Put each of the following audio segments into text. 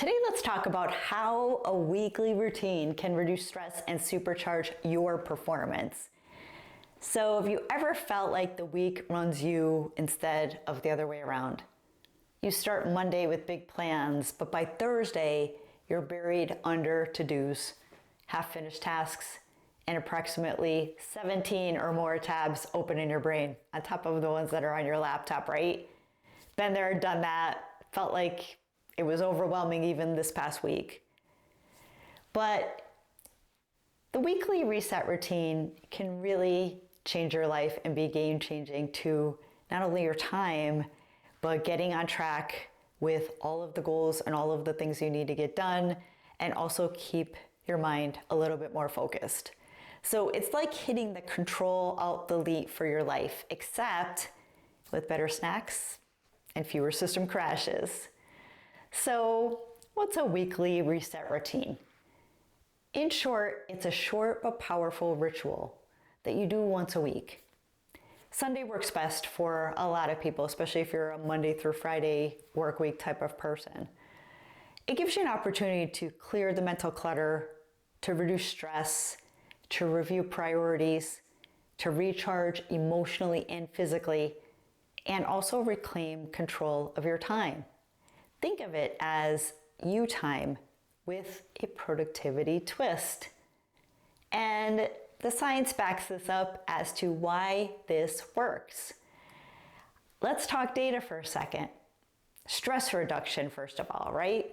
Today, let's talk about how a weekly routine can reduce stress and supercharge your performance. So, have you ever felt like the week runs you instead of the other way around? You start Monday with big plans, but by Thursday, you're buried under to-dos, half-finished tasks, and approximately 17 or more tabs open in your brain, on top of the ones that are on your laptop, right? Been there, done that, felt like it was overwhelming even this past week. But the weekly reset routine can really change your life and be game-changing to not only your time, but getting on track with all of the goals and all of the things you need to get done, and also keep your mind a little bit more focused. So it's like hitting the Control Alt Delete for your life, except with better snacks and fewer system crashes. So what's a weekly reset routine? In short, it's a short but powerful ritual that you do once a week. Sunday works best for a lot of people, especially if you're a Monday through Friday work week type of person. It gives you an opportunity to clear the mental clutter, to reduce stress, to review priorities, to recharge emotionally and physically, and also reclaim control of your time. Think of it as you time with a productivity twist. And the science backs this up as to why this works. Let's talk data for a second. Stress reduction, first of all, right?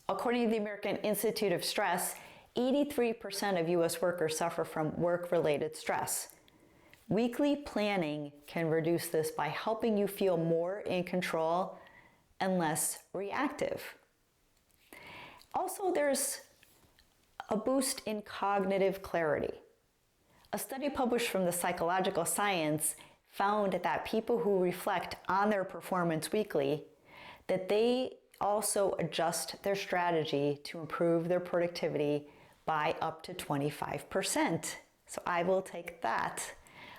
According to the American Institute of Stress, 83% of US workers suffer from work-related stress. Weekly planning can reduce this by helping you feel more in control and less reactive. Also, there's a boost in cognitive clarity. A study published from the Psychological Science found that people who reflect on their performance weekly, that they also adjust their strategy to improve their productivity by up to 25%. So I will take that.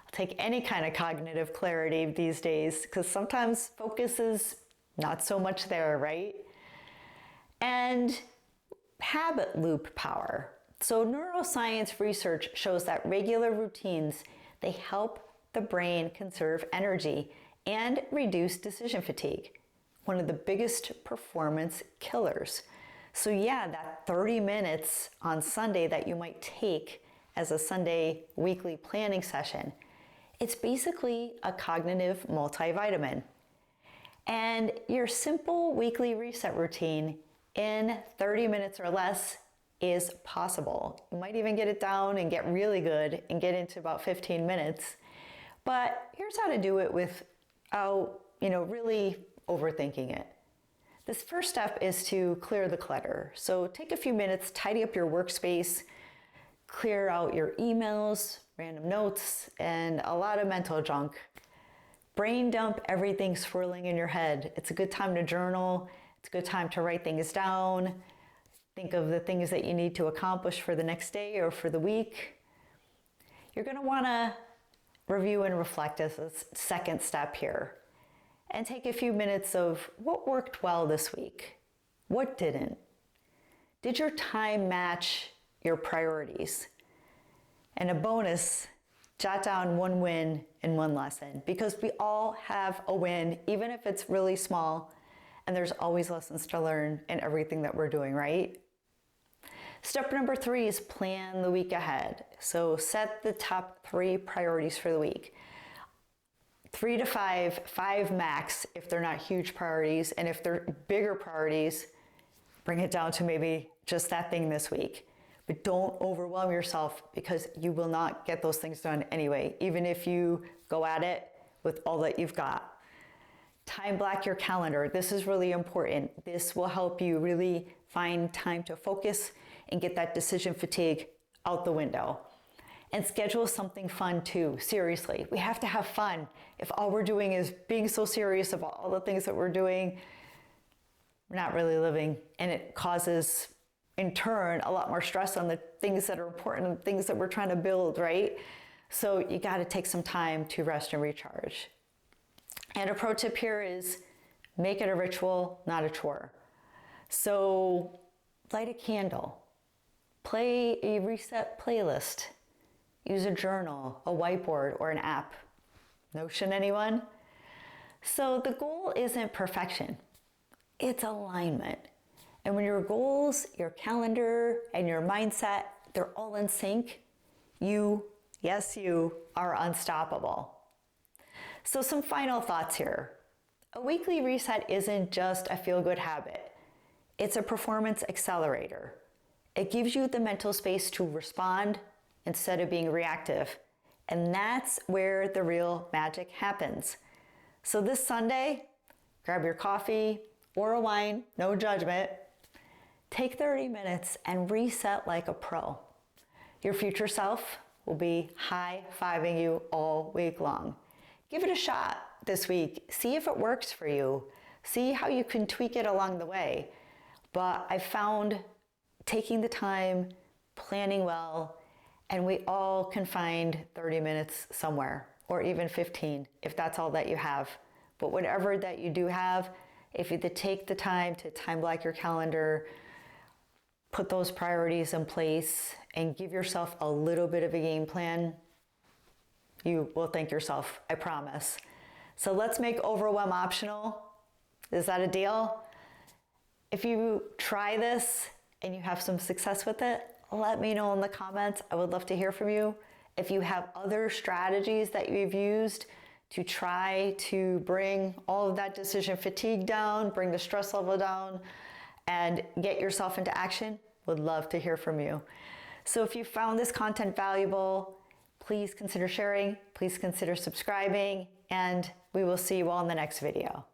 I'll take any kind of cognitive clarity these days, because sometimes focus is not so much there, right? And habit loop power. So neuroscience research shows that regular routines, they help the brain conserve energy and reduce decision fatigue, one of the biggest performance killers. So yeah, that 30 minutes on Sunday that you might take as a Sunday weekly planning session, it's basically a cognitive multivitamin. And your simple weekly reset routine in 30 minutes or less is possible. You might even get it down and get really good and get into about 15 minutes. But here's how to do it without, really overthinking it. This first step is to clear the clutter. So take a few minutes, tidy up your workspace, clear out your emails, random notes, and a lot of mental junk. Brain dump everything swirling in your head. It's a good time to journal. It's a good time to write things down. Think of the things that you need to accomplish for the next day or for the week. You're going to want to review and reflect as a second step here. And take a few minutes of what worked well this week. What didn't? Did your time match your priorities? And a bonus, jot down one win and one lesson, because we all have a win, even if it's really small, and there's always lessons to learn in everything that we're doing, right? Step number 3 is plan the week ahead. So set the top 3 priorities for the week. 3 to 5 max if they're not huge priorities, and if they're bigger priorities, bring it down to maybe just that thing this week. But don't overwhelm yourself, because you will not get those things done anyway, even if you go at it with all that you've got. Time block your calendar. This is really important. This will help you really find time to focus and get that decision fatigue out the window. And schedule something fun too. Seriously, we have to have fun. If all we're doing is being so serious about all the things that we're doing, we're not really living. And it causes, in turn, a lot more stress on the things that are important and things that we're trying to build, right? So you got to take some time to rest and recharge. And a pro tip here is make it a ritual, not a chore. So light a candle, play a reset playlist, use a journal, a whiteboard, or an app. Notion, anyone? So the goal isn't perfection, it's alignment. And when your goals, your calendar, and your mindset, they're all in sync, you, yes, you are unstoppable. So some final thoughts here. A weekly reset isn't just a feel-good habit. It's a performance accelerator. It gives you the mental space to respond instead of being reactive. And that's where the real magic happens. So this Sunday, grab your coffee or a wine, no judgment. Take 30 minutes and reset like a pro. Your future self will be high-fiving you all week long. Give it a shot this week. See if it works for you. See how you can tweak it along the way. But I found taking the time, planning well, and we all can find 30 minutes somewhere, or even 15 if that's all that you have. But whatever that you do have, if you take the time to time block your calendar, put those priorities in place, and give yourself a little bit of a game plan, you will thank yourself, I promise. So let's make overwhelm optional. Is that a deal? If you try this and you have some success with it, let me know in the comments. I would love to hear from you. If you have other strategies that you've used to try to bring all of that decision fatigue down, bring the stress level down, and get yourself into action, would love to hear from you. So if you found this content valuable, please consider sharing, please consider subscribing, and we will see you all in the next video.